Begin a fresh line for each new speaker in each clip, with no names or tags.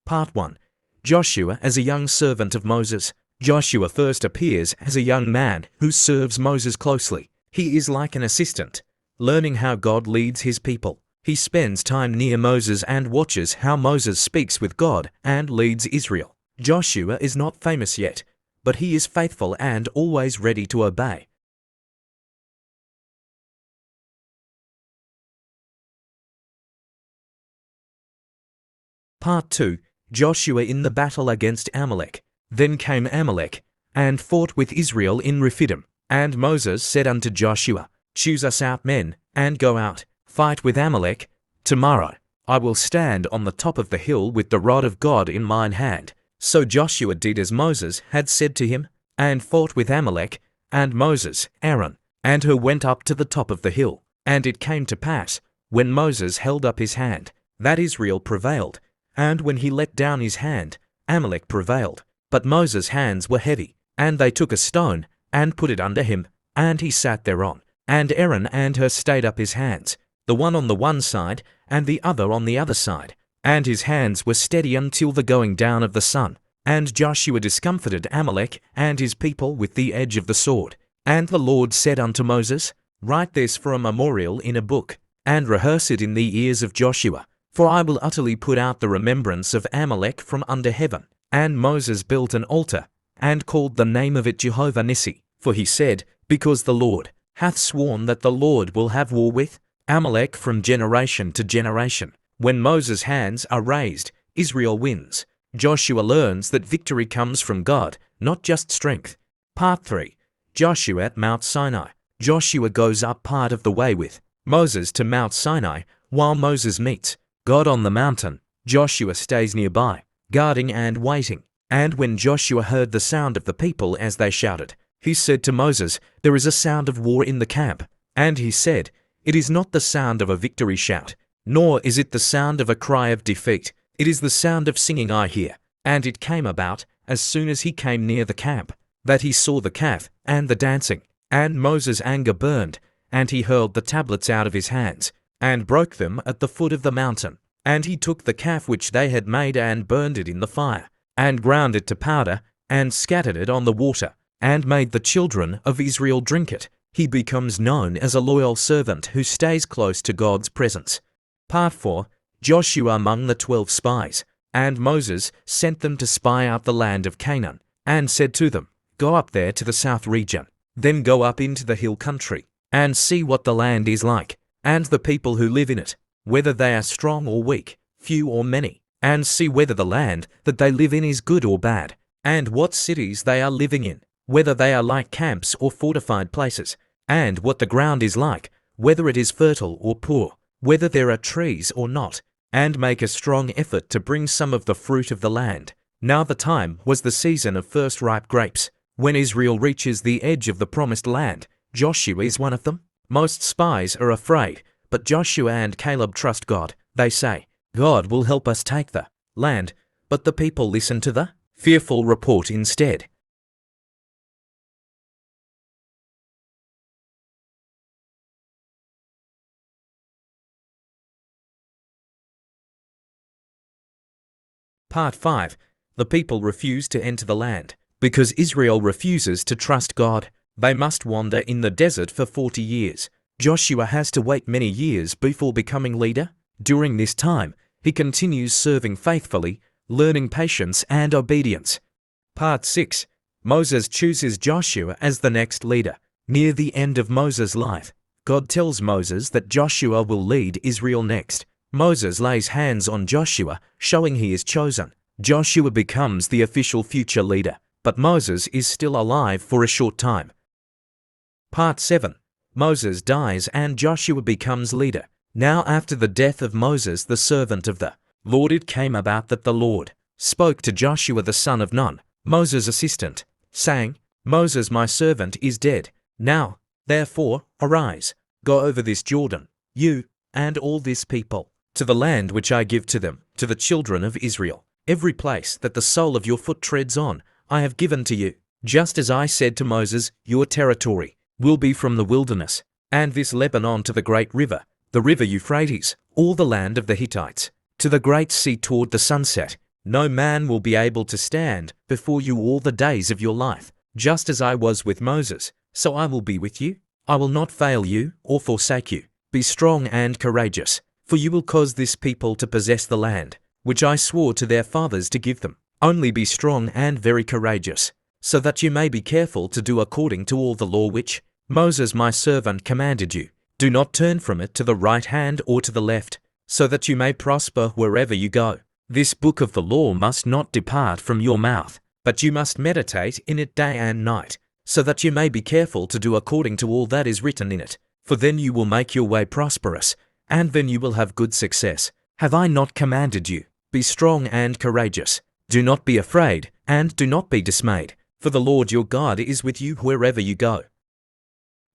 Part 1. Joshua as a young servant of Moses. Joshua first appears as a young man who serves Moses closely. He is like an assistant, learning how God leads his people. He spends time near Moses and watches how Moses speaks with God and leads Israel. Joshua is not famous yet, but he is faithful and always ready to obey. Part 2. Joshua in the battle against Amalek. Then came Amalek, and fought with Israel in Rephidim. And Moses said unto Joshua, Choose us out men, and go out, fight with Amalek. Tomorrow I will stand on the top of the hill with the rod of God in mine hand. So Joshua did as Moses had said to him, and fought with Amalek, and Moses, Aaron, and Hur went up to the top of the hill. And it came to pass, when Moses held up his hand, that Israel prevailed, and when he let down his hand, Amalek prevailed. But Moses' hands were heavy, and they took a stone, and put it under him, and he sat thereon. And Aaron and Hur stayed up his hands, the one on the one side, and the other on the other side. And his hands were steady until the going down of the sun. And Joshua discomfited Amalek and his people with the edge of the sword. And the Lord said unto Moses, Write this for a memorial in a book, and rehearse it in the ears of Joshua. For I will utterly put out the remembrance of Amalek from under heaven. And Moses built an altar, and called the name of it Jehovah Nissi. For he said, Because the Lord hath sworn that the Lord will have war with Amalek from generation to generation. When Moses' hands are raised, Israel wins. Joshua learns that victory comes from God, not just strength. Part 3. Joshua at Mount Sinai. Joshua goes up part of the way with Moses to Mount Sinai, while Moses meets God on the mountain. Joshua stays nearby, guarding and waiting. And when Joshua heard the sound of the people as they shouted, he said to Moses, There is a sound of war in the camp. And he said, It is not the sound of a victory shout, nor is it the sound of a cry of defeat. It is the sound of singing I hear. And it came about, as soon as he came near the camp, that he saw the calf and the dancing. And Moses' anger burned, and he hurled the tablets out of his hands, and broke them at the foot of the mountain. And he took the calf which they had made and burned it in the fire, and ground it to powder, and scattered it on the water, and made the children of Israel drink it. He becomes known as a loyal servant who stays close to God's presence. Part 4. Joshua among the 12 spies. And Moses sent them to spy out the land of Canaan, and said to them, Go up there to the south region, then go up into the hill country, and see what the land is like, and the people who live in it, whether they are strong or weak, few or many, and see whether the land that they live in is good or bad, and what cities they are living in, whether they are like camps or fortified places, and what the ground is like, whether it is fertile or poor, whether there are trees or not, and make a strong effort to bring some of the fruit of the land. Now the time was the season of first ripe grapes. When Israel reaches the edge of the promised land, Joshua is one of them. Most spies are afraid, but Joshua and Caleb trust God. They say, God will help us take the land, but the people listen to the fearful report instead. Part 5. The people refuse to enter the land. Because Israel refuses to trust God, they must wander in the desert for 40 years. Joshua has to wait many years before becoming leader. During this time, he continues serving faithfully, learning patience and obedience. Part 6. Moses chooses Joshua as the next leader. Near the end of Moses' life, God tells Moses that Joshua will lead Israel next. Moses lays hands on Joshua, showing he is chosen. Joshua becomes the official future leader, but Moses is still alive for a short time. Part 7. Moses dies and Joshua becomes leader. Now after the death of Moses the servant of the Lord, it came about that the Lord spoke to Joshua the son of Nun, Moses' assistant, saying, Moses my servant is dead. Now, therefore, arise, go over this Jordan, you and all this people, to the land which I give to them, to the children of Israel. Every place that the sole of your foot treads on, I have given to you, just as I said to Moses, your territory will be from the wilderness, and this Lebanon to the great river, the river Euphrates, all the land of the Hittites, to the great sea toward the sunset, No man will be able to stand before you all the days of your life. Just as I was with Moses, so I will be with you. I will not fail you or forsake you. Be strong and courageous, for you will cause this people to possess the land, which I swore to their fathers to give them. Only be strong and very courageous, so that you may be careful to do according to all the law which Moses my servant commanded you. Do not turn from it to the right hand or to the left, so that you may prosper wherever you go. This book of the law must not depart from your mouth, but you must meditate in it day and night, so that you may be careful to do according to all that is written in it. For then you will make your way prosperous, and then you will have good success. Have I not commanded you? Be strong and courageous. Do not be afraid, and do not be dismayed, for the Lord your God is with you wherever you go.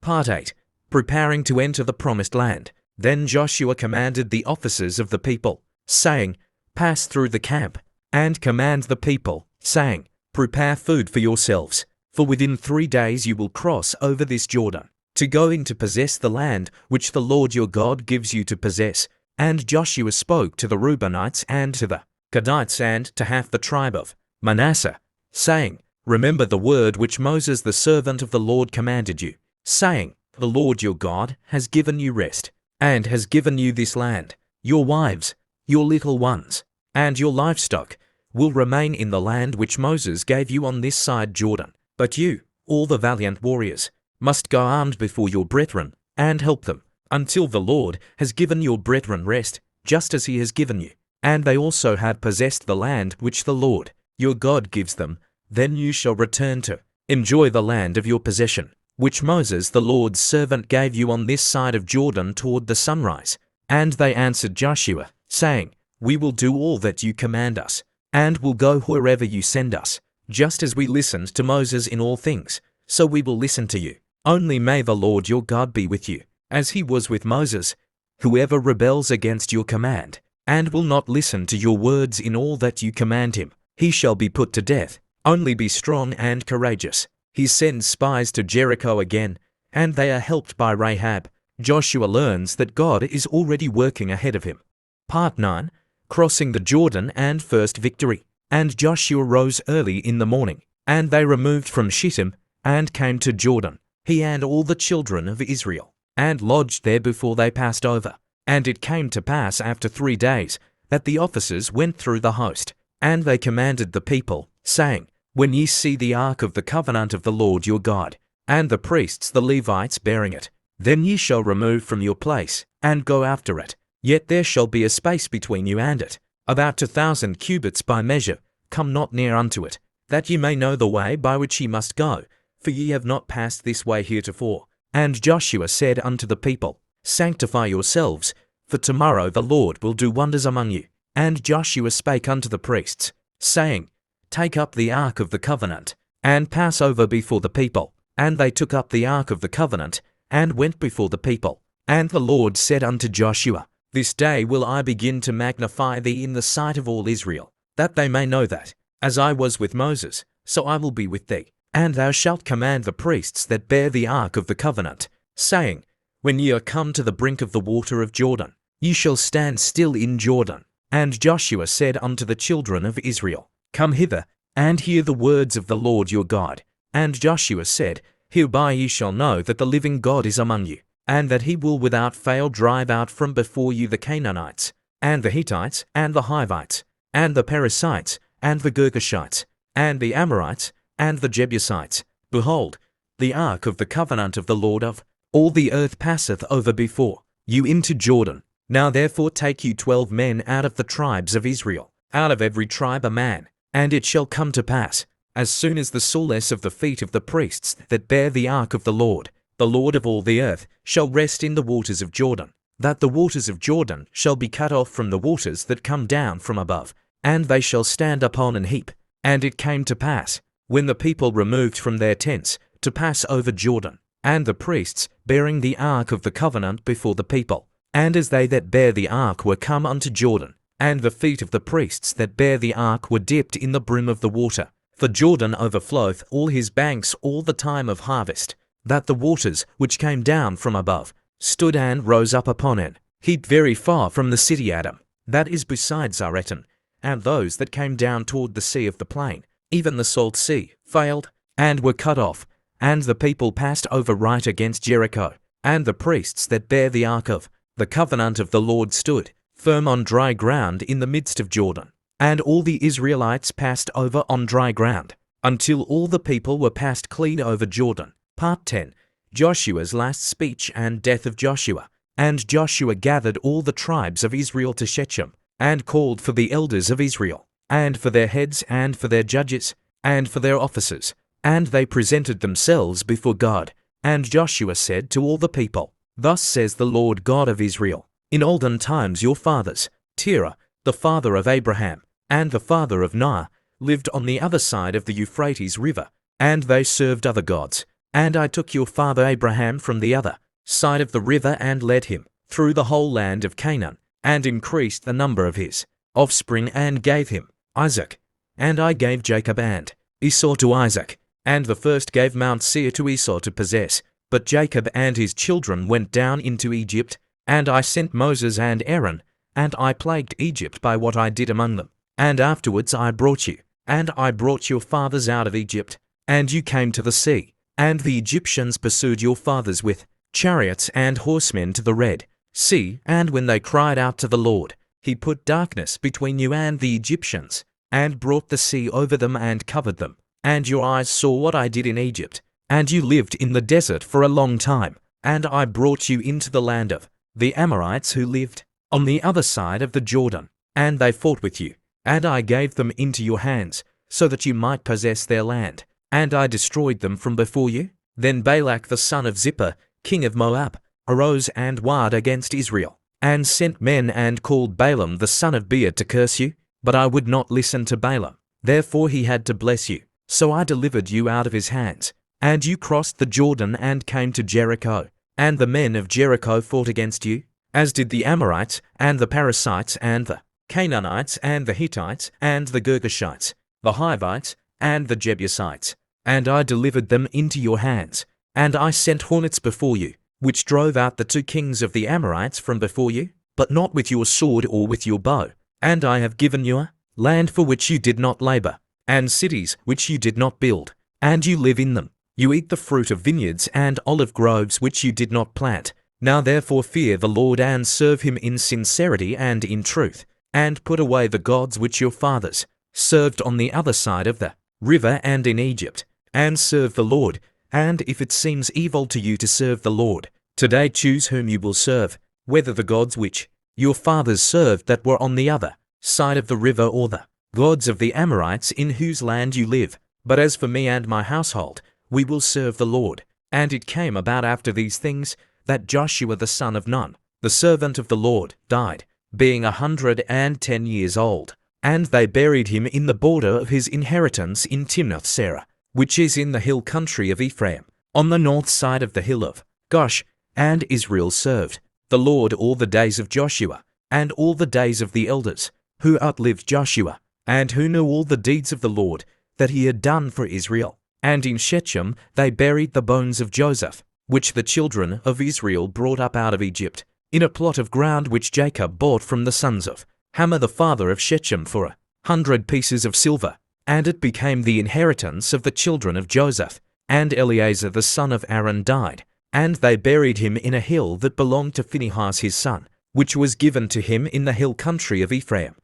Part 8. Preparing to enter the promised land. Then Joshua commanded the officers of the people, saying, Pass through the camp, and command the people, saying, Prepare food for yourselves, for within 3 days you will cross over this Jordan, to go in to possess the land which the Lord your God gives you to possess. And Joshua spoke to the Reubenites and to the Gadites and to half the tribe of Manasseh, saying, Remember the word which Moses the servant of the Lord commanded you, saying, The Lord your God has given you rest, and has given you this land. Your wives, your little ones, and your livestock will remain in the land which Moses gave you on this side Jordan. But you, all the valiant warriors, must go armed before your brethren, and help them, until the Lord has given your brethren rest, just as he has given you. And they also had possessed the land which the Lord your God gives them. Then you shall return to enjoy the land of your possession, which Moses the Lord's servant gave you on this side of Jordan toward the sunrise. And they answered Joshua, saying, We will do all that you command us, and will go wherever you send us. Just as we listened to Moses in all things, so we will listen to you. Only may the Lord your God be with you, as he was with Moses. Whoever rebels against your command, and will not listen to your words in all that you command him, he shall be put to death. Only be strong and courageous. He sends spies to Jericho again, and they are helped by Rahab. Joshua learns that God is already working ahead of him. Part 9. Crossing the Jordan and first victory. And Joshua rose early in the morning, and they removed from Shittim, and came to Jordan, he and all the children of Israel, and lodged there before they passed over. And it came to pass after 3 days, that the officers went through the host, and they commanded the people, saying, When ye see the ark of the covenant of the Lord your God, and the priests the Levites bearing it, then ye shall remove from your place, and go after it. Yet there shall be a space between you and it, about 2,000 cubits by measure. Come not near unto it, that ye may know the way by which ye must go, for ye have not passed this way heretofore. And Joshua said unto the people, Sanctify yourselves, for tomorrow the Lord will do wonders among you. And Joshua spake unto the priests, saying, Take up the ark of the covenant, and pass over before the people. And they took up the ark of the covenant, and went before the people. And the Lord said unto Joshua, This day will I begin to magnify thee in the sight of all Israel, that they may know that, as I was with Moses, so I will be with thee. And thou shalt command the priests that bear the ark of the covenant, saying, When ye are come to the brink of the water of Jordan, ye shall stand still in Jordan. And Joshua said unto the children of Israel, Come hither, and hear the words of the Lord your God. And Joshua said, Hereby ye shall know that the living God is among you, and that he will without fail drive out from before you the Canaanites, and the Hittites, and the Hivites, and the Perizzites, and the Girgashites, and the Amorites, and the Jebusites. Behold, the ark of the covenant of the Lord of all the earth passeth over before you into Jordan. Now therefore take you 12 men out of the tribes of Israel, out of every tribe a man. And it shall come to pass, as soon as the soles of the feet of the priests that bear the ark of the Lord of all the earth, shall rest in the waters of Jordan, that the waters of Jordan shall be cut off from the waters that come down from above, and they shall stand upon an heap. And it came to pass, when the people removed from their tents, to pass over Jordan, and the priests bearing the ark of the covenant before the people, and as they that bear the ark were come unto Jordan, and the feet of the priests that bear the ark were dipped in the brim of the water, for Jordan overfloweth all his banks all the time of harvest, that the waters which came down from above stood and rose up upon an heap very far from the city Adam, that is beside Zaretan, and those that came down toward the sea of the plain, even the salt sea, failed, and were cut off, and the people passed over right against Jericho. And the priests that bear the ark of the covenant of the Lord stood firm on dry ground in the midst of Jordan. And all the Israelites passed over on dry ground, until all the people were passed clean over Jordan. Part 10. Joshua's last speech and death of Joshua. And Joshua gathered all the tribes of Israel to Shechem, and called for the elders of Israel, and for their heads, and for their judges, and for their officers. And they presented themselves before God. And Joshua said to all the people, Thus says the Lord God of Israel, In olden times your fathers, Terah, the father of Abraham, and the father of Noah, lived on the other side of the Euphrates River, and they served other gods. And I took your father Abraham from the other side of the river and led him through the whole land of Canaan, and increased the number of his offspring, and gave him Isaac. And I gave Jacob and Esau to Isaac, and the first gave Mount Seir to Esau to possess. But Jacob and his children went down into Egypt, and I sent Moses and Aaron, and I plagued Egypt by what I did among them. And afterwards I brought you, and I brought your fathers out of Egypt, and you came to the sea, and the Egyptians pursued your fathers with chariots and horsemen to the Red Sea, and when they cried out to the Lord, he put darkness between you and the Egyptians, and brought the sea over them and covered them. And your eyes saw what I did in Egypt, and you lived in the desert for a long time. And I brought you into the land of the Amorites who lived on the other side of the Jordan, and they fought with you, and I gave them into your hands, so that you might possess their land, and I destroyed them from before you. Then Balak the son of Zippor, king of Moab, arose and warred against Israel, and sent men and called Balaam the son of Beor to curse you, but I would not listen to Balaam. Therefore he had to bless you. So I delivered you out of his hands, and you crossed the Jordan and came to Jericho. And the men of Jericho fought against you, as did the Amorites, and the Perizzites, and the Canaanites, and the Hittites, and the Girgashites, the Hivites, and the Jebusites. And I delivered them into your hands. And I sent hornets before you, which drove out the 2 kings of the Amorites from before you, but not with your sword or with your bow. And I have given you a land for which you did not labor, and cities which you did not build, and you live in them. You eat the fruit of vineyards and olive groves which you did not plant. Now therefore fear the Lord and serve him in sincerity and in truth, and put away the gods which your fathers served on the other side of the river and in Egypt, and serve the Lord. And if it seems evil to you to serve the Lord, today choose whom you will serve, whether the gods which your fathers served that were on the other side of the river, or the gods of the Amorites in whose land you live. But as for me and my household, we will serve the Lord. And it came about after these things, that Joshua the son of Nun, the servant of the Lord, died, being 110 years old. And they buried him in the border of his inheritance in Timnath-serah, which is in the hill country of Ephraim, on the north side of the hill of Gosh. And Israel served the Lord all the days of Joshua, and all the days of the elders, who outlived Joshua, and who knew all the deeds of the Lord that he had done for Israel. And in Shechem they buried the bones of Joseph, which the children of Israel brought up out of Egypt, in a plot of ground which Jacob bought from the sons of Hamor the father of Shechem for 100 pieces of silver. And it became the inheritance of the children of Joseph. And Eleazar the son of Aaron died, and they buried him in a hill that belonged to Phinehas his son, which was given to him in the hill country of Ephraim.